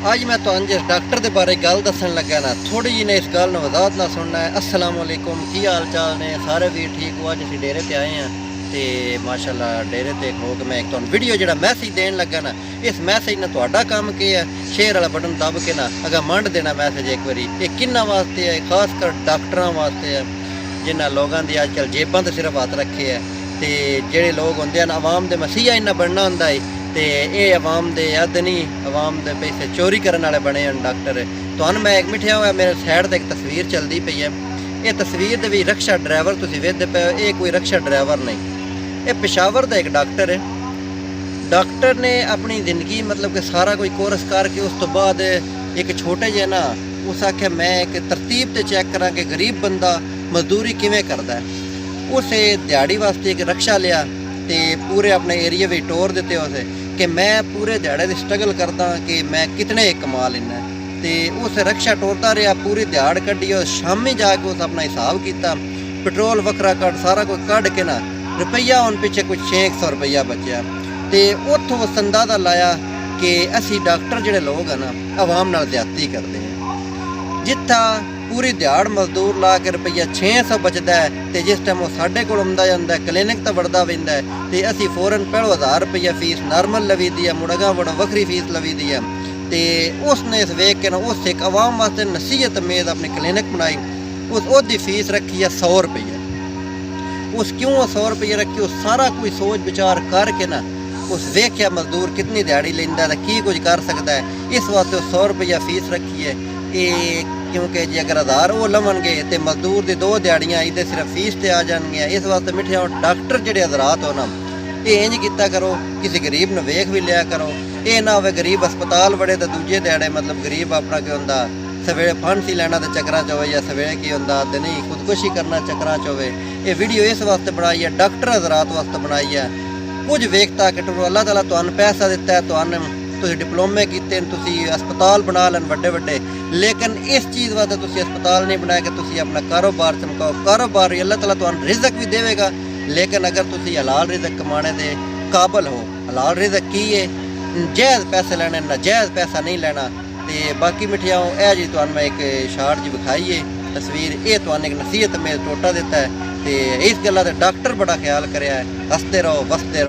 ਅੱਜ मैं तुहानू जिस डॉक्टर के बारे गल दसन लगा ना थोड़ी जी ने इस गल वजाहत ना सुनना है। अस्सलाम वालेकुम, की हाल चाल ने सारे भी ठीक हो। अज असीं डेरे ते आए हैं तो माशाअल्लाह डेरे ते खो के मैं एक तुहानू वीडियो जो मैसेज देन लगा ना, इस मैसेज ने तुहाडा काम की है शेयर वाला बटन दब के ना अगर मंड देना मैसेज एक बारी। ये किन्ना वास्ते है, खासकर डॉक्टरों वास्ते है जिन्होंने लोगों की अजकल जेबां ते सिर्फ हाथ रखे है। तो जोड़े लोग होंगे हैं आवाम के मसीहा इन्ना बनना होंगे है तो ये आवाम दे अद नहीं, आवाम दे पैसे चोरी करने वाले बने हैं डॉक्टर। तो मैं एक मिठिया हुआ मेरे साइड से एक तस्वीर चलती पई है। ये तस्वीर दे भी रक्षा ड्राइवर तुसीं वेखदे पे हो, ये कोई रक्षा ड्राइवर नहीं, ये पेशावर का एक डॉक्टर है। डॉक्टर ने अपनी ज़िंदगी मतलब कि सारा कोई कोर्स करके उस तो बाद एक छोटे जे ना उस आख्या मैं एक तरतीब से चैक करा कि गरीब बंदा मजदूरी किवें करता है। उस दिहाड़ी वास्ते एक रक्षा लिया तो पूरे अपने एरिए में टोर दिते उसे कि मैं पूरे दिहाड़े की स्ट्रगल करता कि मैं कितने कमा लेना। तो उस रक्षा टोरता रहा पूरी दिहाड़ कड्डी और शामी जाके उस अपना हिसाब किया, पेट्रोल वखरा कट सारा कुछ कढ़ के ना रुपया उन पिछे कुछ 600 रुपया बचया। तो उतों उस अंदाजा लाया कि असी डॉक्टर जोड़े लोग हैं ना आवाम नाल ज्यादती करते हैं। जिथा पूरी दिहाड़ मजदूर ला के रुपया 600 बचता है तो जिस टाइम वो साढ़े को आंदा जाता है क्लीनिक तो बढ़ता पैंदा है तो असी फौरन पहले 1000 रुपया फीस नॉर्मल लवी दी है, मुड़गा बड़ा वक्री फीस लवी दी है। तो उसने इस वेख के ना उस एक आवाम वास्ते नसीहत मेद अपनी क्लीनिक बनाई। उसकी फीस रखी है 100 रुपया। उस क्यों 100 रुपये रखी, उस सारा कोई सोच विचार करके ना उस वेख्या मजदूर कितनी दिहाड़ी लेंदा है की कुछ कर सकता है, इस वास्ते 100 रुपया फीस रखी है। ये क्योंकि जी अगर 1000 वो लवनगे तो मजदूर की 2 दिहाड़ियाँ इधर सिर्फ फीस से आ जाएंगे। इस वास्ते मिठिया डॉक्टर जोड़े हजरात हो ना ये इंज किया करो, किसी गरीब ने वेख भी लिया करो। ये ना हो गरीब अस्पताल बड़े तो दूजे दिहाड़े मतलब गरीब अपना क्या होंगे सवेरे फांसी लैना तो चक्कर च हो या सवेरे की होंगे तो नहीं खुदकुशी करना चक्कर च हो। ये वीडियो इस वास्ते बनाई है डॉक्टर हजरात वास्ते बनाई है। कुछ वेखता कि अल्लाह ताला तुहानू पैसा दिता है, तुहानू डिप्लोमे किए, अस्पताल बना लैन बड़े बड़े, लेकिन इस चीज़ वास्ते तुसी अस्पताल नहीं बनाया कि तुसी अपना कारोबार चमकाओ। कारोबार अल्लाह ताला तुहानू रिज़क भी देगा, लेकिन अगर तुसी हलाल रिज़क कमाने के काबल हो। हलाल रिज़क की है, जायज़ पैसे लेने, नाजायज़ पैसा नहीं लेना। तो बाकी मिठियाओं यह जी तुहानू मैं एक शार्ट जी विखाई है तस्वीर, ये तुहानू एक नसीहत में टोटा दिता है। तो इस गल्ला ते डॉक्टर बड़ा ख्याल कराया है। हसते रहो बसते रहो।